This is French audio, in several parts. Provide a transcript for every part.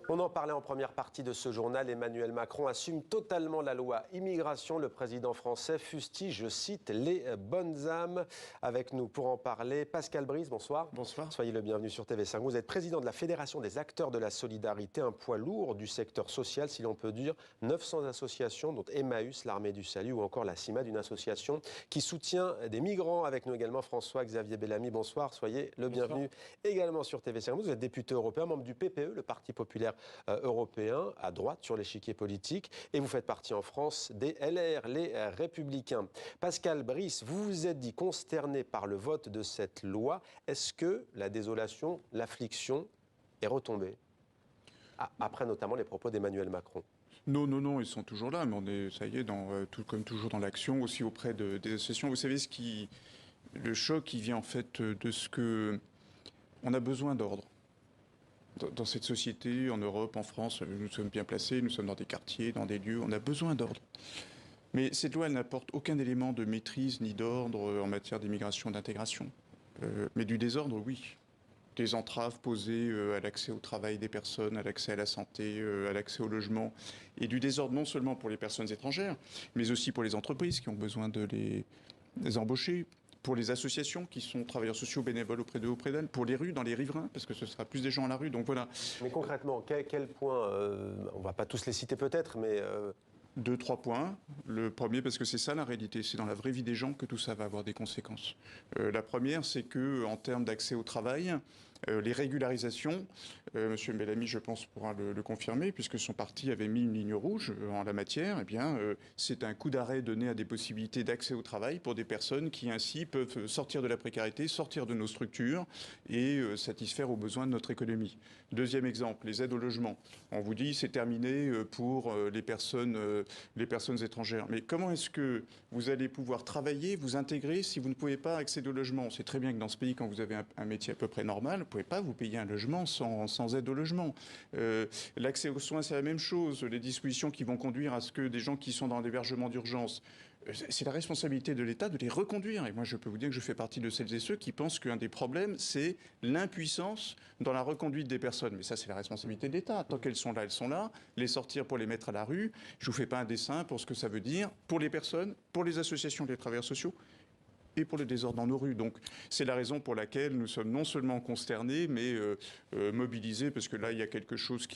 On en parlait en première partie de ce journal. Emmanuel Macron assume totalement la loi immigration. Le président français fustige, je cite, les bonnes âmes. Avec nous pour en parler, Pascal Brice, bonsoir. Bonsoir. Soyez le bienvenu sur TV5. Vous êtes président de la Fédération des acteurs de la solidarité, un poids lourd du secteur social, si l'on peut dire. 900 associations, dont Emmaüs, l'Armée du Salut ou encore la CIMAD, une association qui soutient des migrants. Avec nous également François-Xavier Bellamy, bonsoir. Soyez le bienvenu également sur TV5. Vous êtes député européen, membre du PPE, le Parti populaire européen, à droite sur l'échiquier politique, et vous faites partie en France des LR, les Républicains. Pascal Brice, vous vous êtes dit consterné par le vote de cette loi. Est-ce que la désolation, l'affliction est retombée après notamment les propos d'Emmanuel Macron? Non, ils sont toujours là, mais on est, ça y est, comme toujours dans l'action, aussi auprès des associations. Vous savez, le choc, il vient en fait de ce que on a besoin d'ordre. Dans cette société, en Europe, en France, nous sommes bien placés, nous sommes dans des quartiers, dans des lieux, on a besoin d'ordre. Mais cette loi, elle n'apporte aucun élément de maîtrise ni d'ordre en matière d'immigration, d'intégration. Mais du désordre, oui. Des entraves posées à l'accès au travail des personnes, à l'accès à la santé, à l'accès au logement. Et du désordre non seulement pour les personnes étrangères, mais aussi pour les entreprises qui ont besoin de les embaucher, pour les associations qui sont travailleurs sociaux bénévoles auprès d'elles, pour les rues, dans les riverains, parce que ce sera plus des gens à la rue. Donc voilà. Mais concrètement, quel point, on ne va pas tous les citer peut-être, mais... 2-3 points. Le premier, parce que c'est ça la réalité, c'est dans la vraie vie des gens que tout ça va avoir des conséquences. La première, c'est que en termes d'accès au travail, les régularisations, Monsieur Bellamy, je pense, pourra le confirmer, puisque son parti avait mis une ligne rouge en la matière. Eh bien, c'est un coup d'arrêt donné à des possibilités d'accès au travail pour des personnes qui ainsi peuvent sortir de la précarité, sortir de nos structures et satisfaire aux besoins de notre économie. Deuxième exemple, les aides au logement. On vous dit c'est terminé pour les personnes étrangères. Mais comment est-ce que vous allez pouvoir travailler, vous intégrer si vous ne pouvez pas accéder au logement? On sait très bien que dans ce pays, quand vous avez un métier à peu près normal, vous ne pouvez pas vous payer un logement sans aide au logement. L'accès aux soins, c'est la même chose. Les dispositions qui vont conduire à ce que des gens qui sont dans l'hébergement d'urgence, c'est la responsabilité de l'État de les reconduire. Et moi, je peux vous dire que je fais partie de celles et ceux qui pensent qu'un des problèmes, c'est l'impuissance dans la reconduite des personnes. Mais ça, c'est la responsabilité de l'État. Tant qu'elles sont là, elles sont là. Les sortir pour les mettre à la rue, je ne vous fais pas un dessin pour ce que ça veut dire pour les personnes, pour les associations des travailleurs sociaux et pour le désordre dans nos rues. Donc c'est la raison pour laquelle nous sommes non seulement consternés, mais mobilisés, parce que là, il y a quelque chose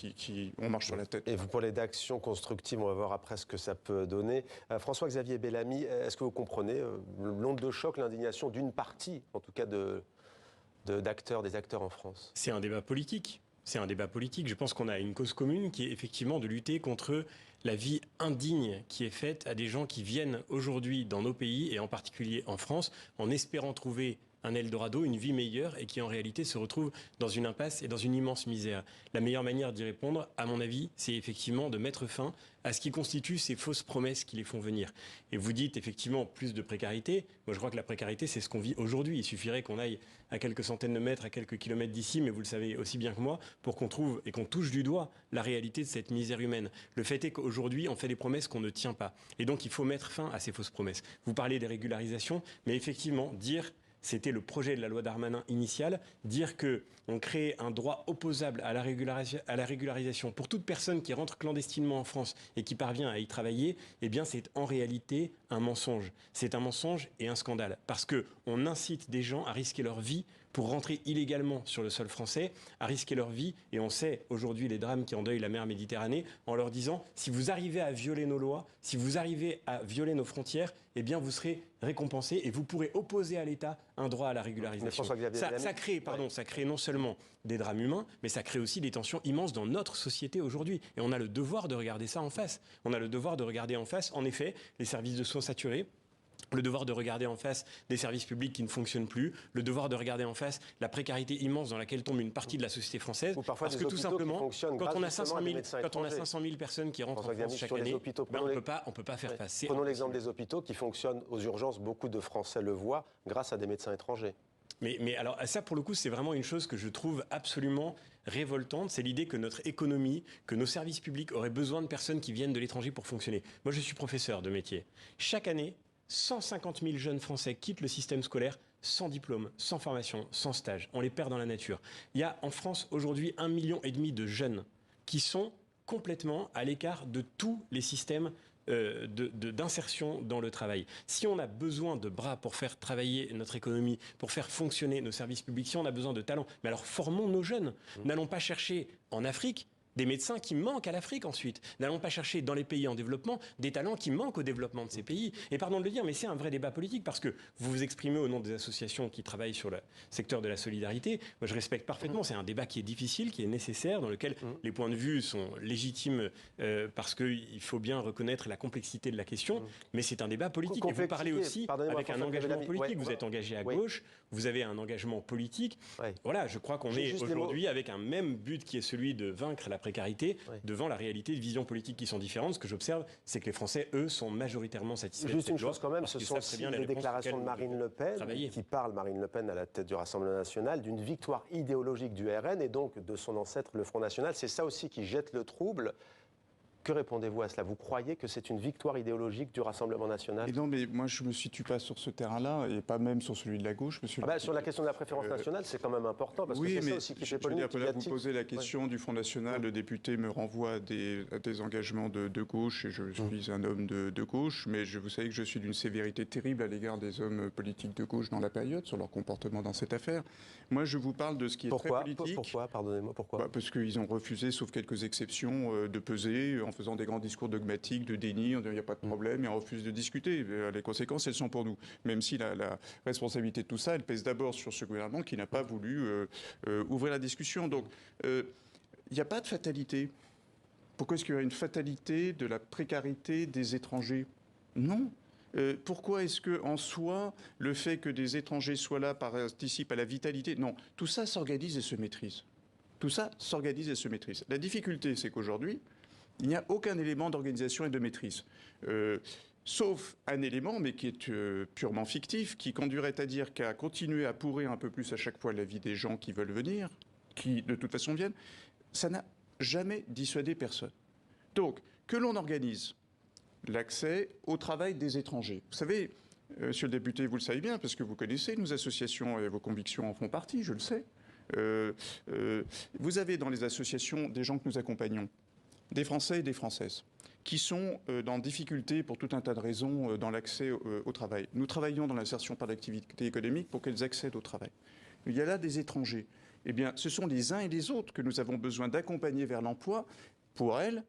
on marche sur la tête. Et vous parlez d'actions constructives, on va voir après ce que ça peut donner. François-Xavier Bellamy, est-ce que vous comprenez l'onde de choc, l'indignation d'une partie, en tout cas des acteurs en France? C'est un débat politique. C'est un débat politique. Je pense qu'on a une cause commune qui est effectivement de lutter contre la vie indigne qui est faite à des gens qui viennent aujourd'hui dans nos pays, et en particulier en France, en espérant trouver un Eldorado, une vie meilleure, et qui en réalité se retrouvent dans une impasse et dans une immense misère. La meilleure manière d'y répondre, à mon avis, c'est effectivement de mettre fin à ce qui constitue ces fausses promesses qui les font venir. Et vous dites effectivement plus de précarité. Moi, je crois que la précarité, c'est ce qu'on vit aujourd'hui. Il suffirait qu'on aille à quelques centaines de mètres, à quelques kilomètres d'ici, mais vous le savez aussi bien que moi, pour qu'on trouve et qu'on touche du doigt la réalité de cette misère humaine. Le fait est qu'aujourd'hui, on fait des promesses qu'on ne tient pas. Et donc, il faut mettre fin à ces fausses promesses. Vous parlez des régularisations, mais effectivement, c'était le projet de la loi Darmanin initiale, dire qu'on crée un droit opposable à la régularisation pour toute personne qui rentre clandestinement en France et qui parvient à y travailler, eh bien c'est en réalité un mensonge. C'est un mensonge et un scandale, parce qu'on incite des gens à risquer leur vie pour rentrer illégalement sur le sol français, à risquer leur vie, et on sait aujourd'hui les drames qui endeuillent la mer Méditerranée, en leur disant, si vous arrivez à violer nos lois, si vous arrivez à violer nos frontières, eh bien vous serez récompensé et vous pourrez opposer à l'État un droit à la régularisation. Ça crée non seulement des drames humains, mais ça crée aussi des tensions immenses dans notre société aujourd'hui. Et on a le devoir de regarder ça en face. On a le devoir de regarder en face, en effet, les services de soins saturés, le devoir de regarder en face des services publics qui ne fonctionnent plus, le devoir de regarder en face la précarité immense dans laquelle tombe une partie de la société française. Parce que tout simplement, quand on a 500 000 personnes qui rentrent en France chaque année, on ne peut pas faire face. Prenons l'exemple des hôpitaux qui fonctionnent aux urgences. Beaucoup de Français le voient grâce à des médecins étrangers. Mais alors ça, pour le coup, c'est vraiment une chose que je trouve absolument révoltante. C'est l'idée que notre économie, que nos services publics auraient besoin de personnes qui viennent de l'étranger pour fonctionner. Moi, je suis professeur de métier. Chaque année, 150 000 jeunes Français quittent le système scolaire sans diplôme, sans formation, sans stage. On les perd dans la nature. Il y a en France aujourd'hui 1,5 million de jeunes qui sont complètement à l'écart de tous les systèmes d'insertion dans le travail. Si on a besoin de bras pour faire travailler notre économie, pour faire fonctionner nos services publics, si on a besoin de talents, mais alors formons nos jeunes. N'allons pas chercher en Afrique des médecins qui manquent à l'Afrique ensuite. N'allons pas chercher dans les pays en développement des talents qui manquent au développement de ces pays. Et pardon de le dire, mais c'est un vrai débat politique parce que vous vous exprimez au nom des associations qui travaillent sur le secteur de la solidarité. Moi, je respecte parfaitement. C'est un débat qui est difficile, qui est nécessaire, dans lequel les points de vue sont légitimes parce qu'il faut bien reconnaître la complexité de la question. Mais c'est un débat politique. Et vous parlez aussi avec un engagement politique. Vous êtes engagé à gauche, vous avez un engagement politique. Voilà, je crois qu'on est aujourd'hui avec un même but qui est celui de vaincre la précarité devant la réalité de visions politiques qui sont différentes. Ce que j'observe, c'est que les Français, eux, sont majoritairement satisfaits. Juste une chose quand même, ce sont aussi les déclarations de Marine Le Pen qui parle, Marine Le Pen à la tête du Rassemblement national, d'une victoire idéologique du RN et donc de son ancêtre, le Front national. C'est ça aussi qui jette le trouble. Que répondez-vous à cela? Vous croyez que c'est une victoire idéologique du Rassemblement national? Et non, mais moi, je ne me situe pas sur ce terrain-là, et pas même sur celui de la gauche. Sur la question de la préférence nationale, c'est quand même important, parce que c'est ça aussi qui fait polémique. Là, vous posez la question du Front national, le député me renvoie à des engagements de gauche, et je suis un homme de gauche, mais vous savez que je suis d'une sévérité terrible à l'égard des hommes politiques de gauche dans la période, sur leur comportement dans cette affaire. Moi, je vous parle de ce qui est très politique. Pourquoi? Pardonnez-moi, pourquoi? Parce qu'ils ont refusé, sauf quelques exceptions, de peser en faisant des grands discours dogmatiques, de déni, il n'y a pas de problème, et on refuse de discuter. Les conséquences, elles sont pour nous. Même si la responsabilité de tout ça, elle pèse d'abord sur ce gouvernement qui n'a pas voulu ouvrir la discussion. Donc, il n'y a pas de fatalité. Pourquoi est-ce qu'il y aurait une fatalité de la précarité des étrangers? Non. Pourquoi est-ce que, en soi, le fait que des étrangers soient là participe à la vitalité? Non. Tout ça s'organise et se maîtrise. Tout ça s'organise et se maîtrise. La difficulté, c'est qu'aujourd'hui, il n'y a aucun élément d'organisation et de maîtrise. Sauf un élément, mais qui est purement fictif, qui conduirait à dire qu'à continuer à pourrir un peu plus à chaque fois la vie des gens qui veulent venir, qui de toute façon viennent, ça n'a jamais dissuadé personne. Donc, que l'on organise l'accès au travail des étrangers. Vous savez, monsieur le député, vous le savez bien, parce que vous connaissez nos associations et vos convictions en font partie, je le sais. Vous avez dans les associations des gens que nous accompagnons, des Français et des Françaises, qui sont dans difficulté pour tout un tas de raisons dans l'accès au travail. Nous travaillons dans l'insertion par l'activité économique pour qu'elles accèdent au travail. Il y a là des étrangers. Eh bien, ce sont les uns et les autres que nous avons besoin d'accompagner vers l'emploi pour elles,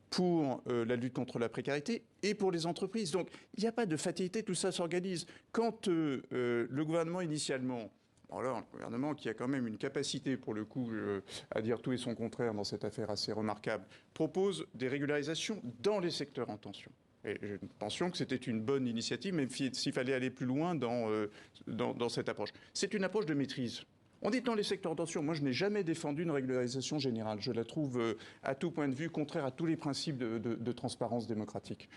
pour la lutte contre la précarité et pour les entreprises. Donc, il n'y a pas de fatalité, tout ça s'organise. Quand le gouvernement initialement... Alors, le gouvernement qui a quand même une capacité, pour le coup, à dire tout et son contraire dans cette affaire assez remarquable, propose des régularisations dans les secteurs en tension. Et j'ai l'impression que c'était une bonne initiative, même s'il fallait aller plus loin dans cette approche. C'est une approche de maîtrise. On est dans les secteurs en tension. Moi, je n'ai jamais défendu une régularisation générale. Je la trouve, à tout point de vue, contraire à tous les principes de transparence démocratique.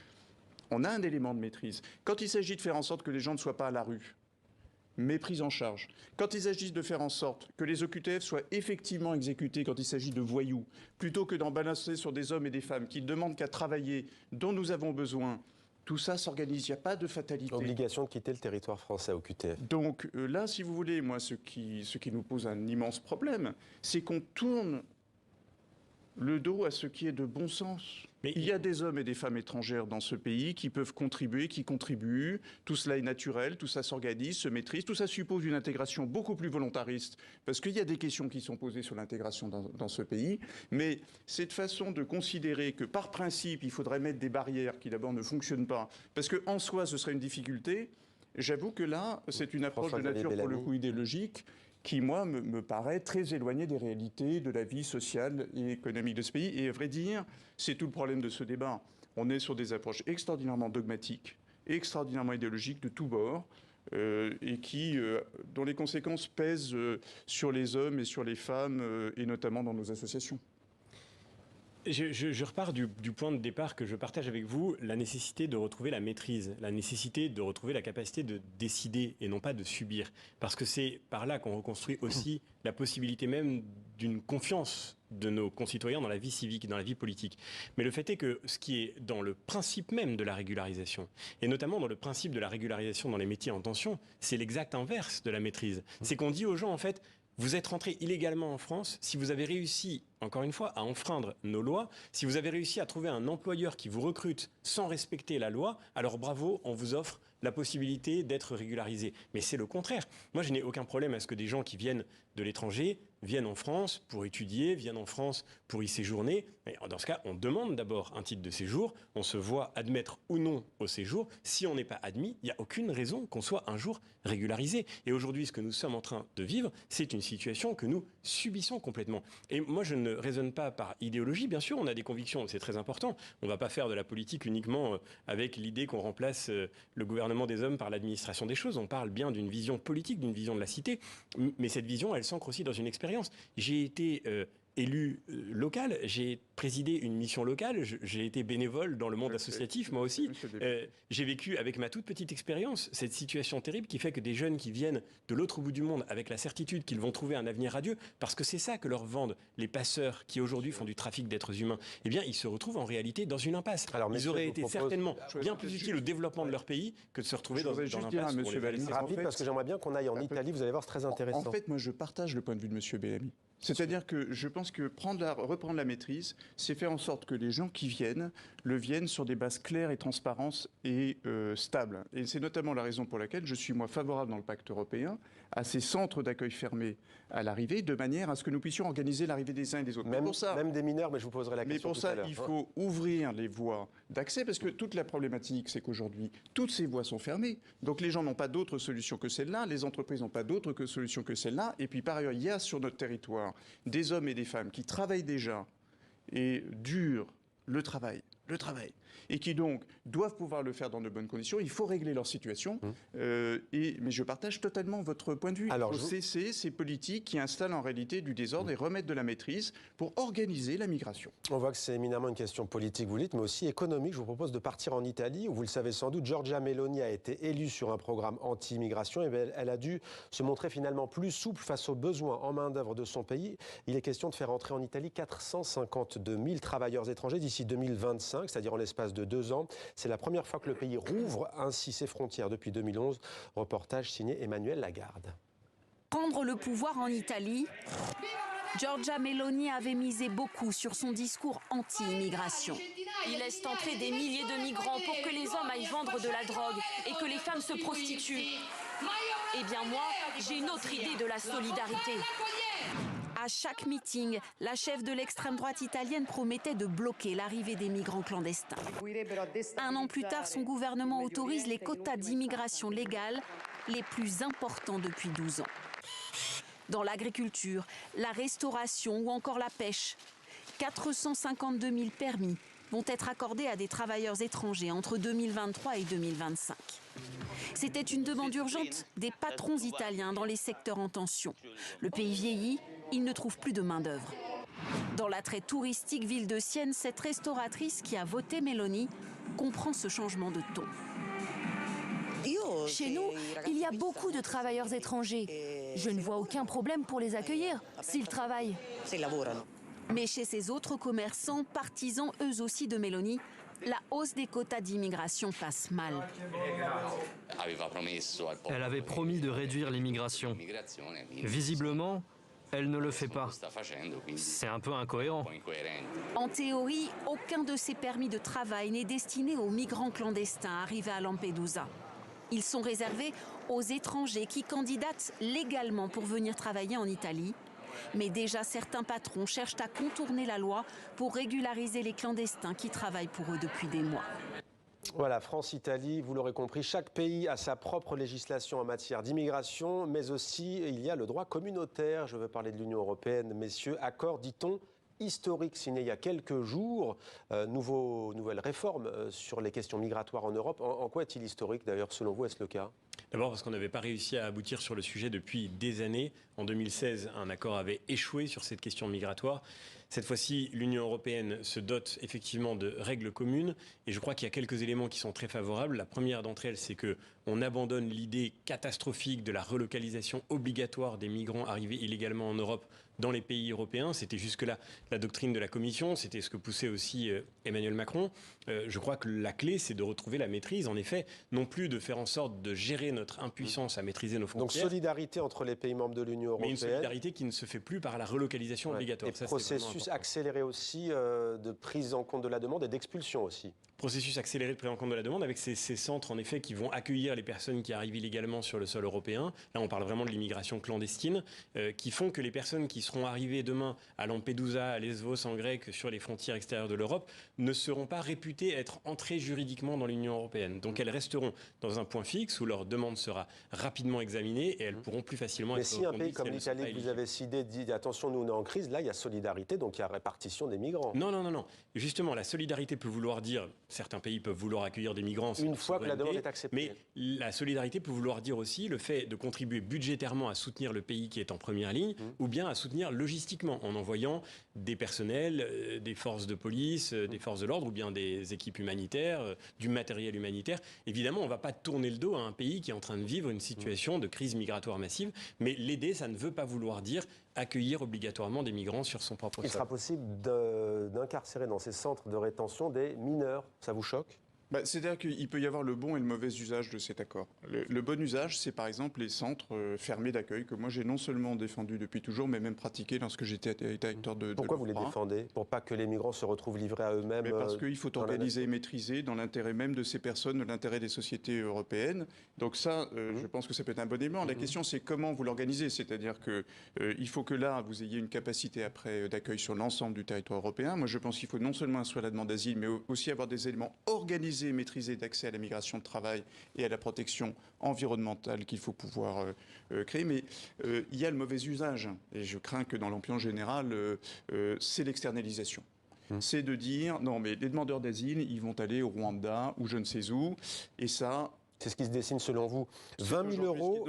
On a un élément de maîtrise. Quand il s'agit de faire en sorte que les gens ne soient pas à la rue, mais pris en charge. Quand il s'agit de faire en sorte que les OQTF soient effectivement exécutés quand il s'agit de voyous, plutôt que d'en balancer sur des hommes et des femmes qui ne demandent qu'à travailler, dont nous avons besoin, tout ça s'organise, il n'y a pas de fatalité. Obligation de quitter le territoire français au QTF. Donc là, si vous voulez, moi, ce qui nous pose un immense problème, c'est qu'on tourne le dos à ce qui est de bon sens. Mais il y a des hommes et des femmes étrangères dans ce pays qui peuvent contribuer, qui contribuent. Tout cela est naturel, tout ça s'organise, se maîtrise. Tout ça suppose une intégration beaucoup plus volontariste, parce qu'il y a des questions qui sont posées sur l'intégration dans ce pays. Mais cette façon de considérer que, par principe, il faudrait mettre des barrières qui, d'abord, ne fonctionnent pas, parce qu'en soi, ce serait une difficulté, j'avoue que là, c'est une approche de nature, pour le coup, idéologique, qui, moi, me paraît très éloigné des réalités de la vie sociale et économique de ce pays. Et à vrai dire, c'est tout le problème de ce débat. On est sur des approches extraordinairement dogmatiques, extraordinairement idéologiques de tous bords, et dont les conséquences pèsent sur les hommes et sur les femmes, et notamment dans nos associations. Je repars du point de départ que je partage avec vous, la nécessité de retrouver la maîtrise, la nécessité de retrouver la capacité de décider et non pas de subir. Parce que c'est par là qu'on reconstruit aussi la possibilité même d'une confiance de nos concitoyens dans la vie civique, dans la vie politique. Mais le fait est que ce qui est dans le principe même de la régularisation, et notamment dans le principe de la régularisation dans les métiers en tension, c'est l'exact inverse de la maîtrise. C'est qu'on dit aux gens, en fait, vous êtes rentré illégalement en France, si vous avez réussi encore une fois, à enfreindre nos lois. Si vous avez réussi à trouver un employeur qui vous recrute sans respecter la loi, alors bravo, on vous offre la possibilité d'être régularisé. Mais c'est le contraire. Moi, je n'ai aucun problème à ce que des gens qui viennent de l'étranger viennent en France pour étudier, viennent en France pour y séjourner. Mais dans ce cas, on demande d'abord un titre de séjour, on se voit admettre ou non au séjour. Si on n'est pas admis, il n'y a aucune raison qu'on soit un jour régularisé. Et aujourd'hui, ce que nous sommes en train de vivre, c'est une situation que nous subissons complètement. Et moi, je ne raisonne pas par idéologie. Bien sûr, on a des convictions, c'est très important. On ne va pas faire de la politique uniquement avec l'idée qu'on remplace le gouvernement des hommes par l'administration des choses. On parle bien d'une vision politique, d'une vision de la cité. Mais cette vision, elle s'ancre aussi dans une expérience. J'ai été élu local, j'ai présidé une mission locale, j'ai été bénévole dans le monde associatif, moi aussi. J'ai vécu avec ma toute petite expérience cette situation terrible qui fait que des jeunes qui viennent de l'autre bout du monde avec la certitude qu'ils vont trouver un avenir radieux, parce que c'est ça que leur vendent les passeurs qui aujourd'hui font du trafic d'êtres humains, eh bien ils se retrouvent en réalité dans une impasse. Alors, ils auraient été certainement bien plus utiles au développement de leur pays que de se retrouver dans l'impasse. Rapide, parce que j'aimerais bien qu'on aille en Italie, vous allez voir, c'est très intéressant. En fait, moi je partage le point de vue de M. Bellamy. C'est-à-dire que je pense que reprendre la maîtrise, c'est faire en sorte que les gens qui viennent le viennent sur des bases claires et transparentes et stables. Et c'est notamment la raison pour laquelle je suis, moi, favorable dans le pacte européen à ces centres d'accueil fermés à l'arrivée, de manière à ce que nous puissions organiser l'arrivée des uns et des autres. Même des mineurs, mais je vous poserai la question tout à l'heure. Mais pour ça, il faut ouvrir les voies d'accès, parce que toute la problématique, c'est qu'aujourd'hui, toutes ces voies sont fermées. Donc les gens n'ont pas d'autre solution que celle-là, les entreprises n'ont pas d'autre solution que celle-là. Et puis par ailleurs, il y a sur notre territoire des hommes et des femmes qui travaillent déjà et durent le travail, et qui donc doivent pouvoir le faire dans de bonnes conditions. Il faut régler leur situation, mais je partage totalement votre point de vue. Il faut cesser ces politiques qui installent en réalité du désordre et remettre de la maîtrise pour organiser la migration. On voit que c'est éminemment une question politique, vous le dites, mais aussi économique. Je vous propose de partir en Italie, où vous le savez sans doute, Giorgia Meloni a été élue sur un programme anti-immigration, et elle a dû se montrer finalement plus souple face aux besoins en main-d'œuvre de son pays. Il est question de faire entrer en Italie 452 000 travailleurs étrangers d'ici 2025, c'est-à-dire en l'espace de 2 ans. C'est la première fois que le pays rouvre ainsi ses frontières depuis 2011. Reportage signé Emmanuel Lagarde. Prendre le pouvoir en Italie, Giorgia Meloni avait misé beaucoup sur son discours anti-immigration. Il laisse entrer des milliers de migrants pour que les hommes aillent vendre de la drogue et que les femmes se prostituent. Eh bien moi, j'ai une autre idée de la solidarité. À chaque meeting, la chef de l'extrême droite italienne promettait de bloquer l'arrivée des migrants clandestins. 1 an plus tard, son gouvernement autorise les quotas d'immigration légale les plus importants depuis 12 ans. Dans l'agriculture, la restauration ou encore la pêche, 452 000 permis vont être accordés à des travailleurs étrangers entre 2023 et 2025. C'était une demande urgente des patrons italiens dans les secteurs en tension. Le pays vieillit, il ne trouve plus de main-d'œuvre. Dans la très touristique ville de Sienne, cette restauratrice qui a voté Meloni comprend ce changement de ton. Chez nous, il y a beaucoup de travailleurs étrangers. Je ne vois aucun problème pour les accueillir s'ils travaillent. Mais chez ces autres commerçants, partisans eux aussi de Meloni, la hausse des quotas d'immigration passe mal. Elle avait promis de réduire l'immigration. Visiblement, elle ne le fait pas. C'est un peu incohérent. En théorie, aucun de ces permis de travail n'est destiné aux migrants clandestins arrivés à Lampedusa. Ils sont réservés aux étrangers qui candidatent légalement pour venir travailler en Italie. Mais déjà, certains patrons cherchent à contourner la loi pour régulariser les clandestins qui travaillent pour eux depuis des mois. Voilà, France-Italie, vous l'aurez compris, chaque pays a sa propre législation en matière d'immigration, mais aussi il y a le droit communautaire. Je veux parler de l'Union européenne, messieurs. Accord, dit-on, historique signé il y a quelques jours. Nouvelle réforme sur les questions migratoires en Europe. En quoi est-il historique d'ailleurs, selon vous, est-ce le cas ? D'abord parce qu'on n'avait pas réussi à aboutir sur le sujet depuis des années. En 2016, un accord avait échoué sur cette question migratoire. Cette fois-ci, l'Union européenne se dote effectivement de règles communes et je crois qu'il y a quelques éléments qui sont très favorables. La première d'entre elles, c'est qu'on abandonne l'idée catastrophique de la relocalisation obligatoire des migrants arrivés illégalement en Europe dans les pays européens. C'était jusque-là la doctrine de la Commission, c'était ce que poussait aussi Emmanuel Macron. Je crois que la clé, c'est de retrouver la maîtrise, en effet, non plus de faire en sorte de gérer notre impuissance à maîtriser nos frontières. Donc solidarité entre les pays membres de l'Union européenne. Mais une solidarité qui ne se fait plus par la relocalisation obligatoire. Et processus accéléré aussi de prise en compte de la demande et d'expulsion aussi. Processus accéléré de prise en compte de la demande avec ces centres en effet qui vont accueillir les personnes qui arrivent illégalement sur le sol européen. Là on parle vraiment de l'immigration clandestine qui font que les personnes qui seront arrivées demain à Lampedusa, à Lesvos en grec, sur les frontières extérieures de l'Europe ne seront pas réputées être entrées juridiquement dans l'Union européenne. Donc elles resteront dans un point fixe où leur demande sera rapidement examinée et elles pourront plus facilement être reconduites. Mais si un pays comme l'Italie que vous avez cité dit attention, nous on est en crise, là il y a solidarité, donc il y a répartition des migrants. Non. Justement, la solidarité peut vouloir dire, certains pays peuvent vouloir accueillir des migrants une fois que la demande est acceptée. Mais la solidarité peut vouloir dire aussi le fait de contribuer budgétairement à soutenir le pays qui est en première ligne, ou bien à soutenir logistiquement en envoyant des personnels, des forces de police, des forces de l'ordre, ou bien des équipes humanitaires, du matériel humanitaire. Évidemment, on ne va pas tourner le dos à un pays qui est en train de vivre une situation de crise migratoire massive, mais l'aider, ça ne veut pas vouloir dire accueillir obligatoirement des migrants sur son propre sol. Il sera possible d'incarcérer dans ces centres de rétention des mineurs. Ça vous choque ? C'est-à-dire qu'il peut y avoir le bon et le mauvais usage de cet accord. Le bon usage, c'est par exemple les centres fermés d'accueil que moi j'ai non seulement défendu depuis toujours, mais même pratiqué lorsque j'étais directeur de Pourquoi vous les défendez ? Pour pas que les migrants se retrouvent livrés à eux-mêmes. Mais parce qu'il faut organiser et maîtriser dans l'intérêt même de ces personnes, l'intérêt des sociétés européennes. Donc ça, je pense que ça peut être un bon élément. La question, c'est comment vous l'organisez. C'est-à-dire que il faut que là, vous ayez une capacité après d'accueil sur l'ensemble du territoire européen. Moi, je pense qu'il faut non seulement instruire la demande d'asile, mais aussi avoir des éléments organisés et maîtrisés d'accès à la migration de travail et à la protection environnementale qu'il faut pouvoir créer. Mais il y a le mauvais usage. Et je crains que dans l'ambiance générale, c'est l'externalisation. C'est de dire, non mais les demandeurs d'asile, ils vont aller au Rwanda ou je ne sais où. Et ça... C'est ce qui se dessine selon vous. 20 000 euros,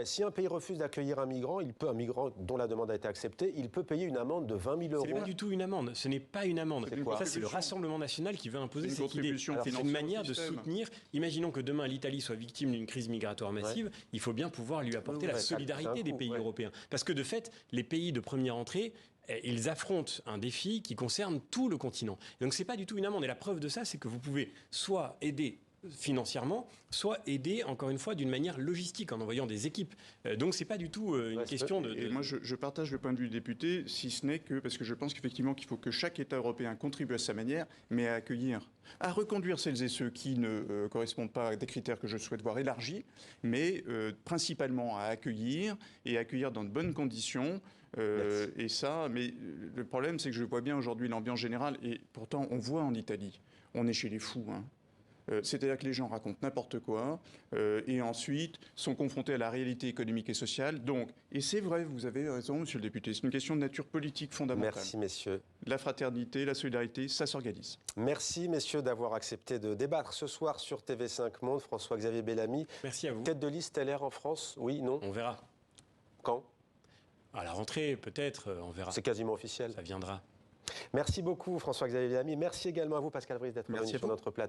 si un pays refuse d'accueillir un migrant dont la demande a été acceptée, il peut payer une amende de 20 000 euros. Ce n'est pas du tout une amende. Ce n'est pas une amende. Ça, c'est le Rassemblement national qui veut imposer cette idée. C'est une manière de soutenir. Imaginons que demain l'Italie soit victime d'une crise migratoire massive. Il faut bien pouvoir lui apporter la solidarité des pays européens. Parce que de fait, les pays de première entrée, ils affrontent un défi qui concerne tout le continent. Et donc, ce n'est pas du tout une amende. Et la preuve de ça, c'est que vous pouvez soit aider financièrement, soit aider, encore une fois, d'une manière logistique, en envoyant des équipes. Donc, c'est pas du tout une question de... Et moi, je partage le point de vue du député, si ce n'est que, parce que je pense qu'effectivement, qu'il faut que chaque État européen contribue à sa manière, mais à accueillir, à reconduire celles et ceux qui ne correspondent pas à des critères que je souhaite voir élargis, mais principalement à accueillir, et accueillir dans de bonnes conditions. Et ça, mais le problème, c'est que je vois bien aujourd'hui l'ambiance générale, et pourtant, on voit en Italie, on est chez les fous, hein. C'est-à-dire que les gens racontent n'importe quoi et ensuite sont confrontés à la réalité économique et sociale. Donc, et c'est vrai, vous avez raison, monsieur le député, c'est une question de nature politique fondamentale. Merci, messieurs. La fraternité, la solidarité, ça s'organise. Merci, messieurs, d'avoir accepté de débattre ce soir sur TV5 Monde. François-Xavier Bellamy. Merci à vous. Tête de liste LR en France, oui, non ? On verra. Quand ? À la rentrée, peut-être, on verra. C'est quasiment officiel. Ça viendra. Merci beaucoup, François-Xavier Bellamy. Merci également à vous, Pascal Brice, d'être venu sur notre plateau.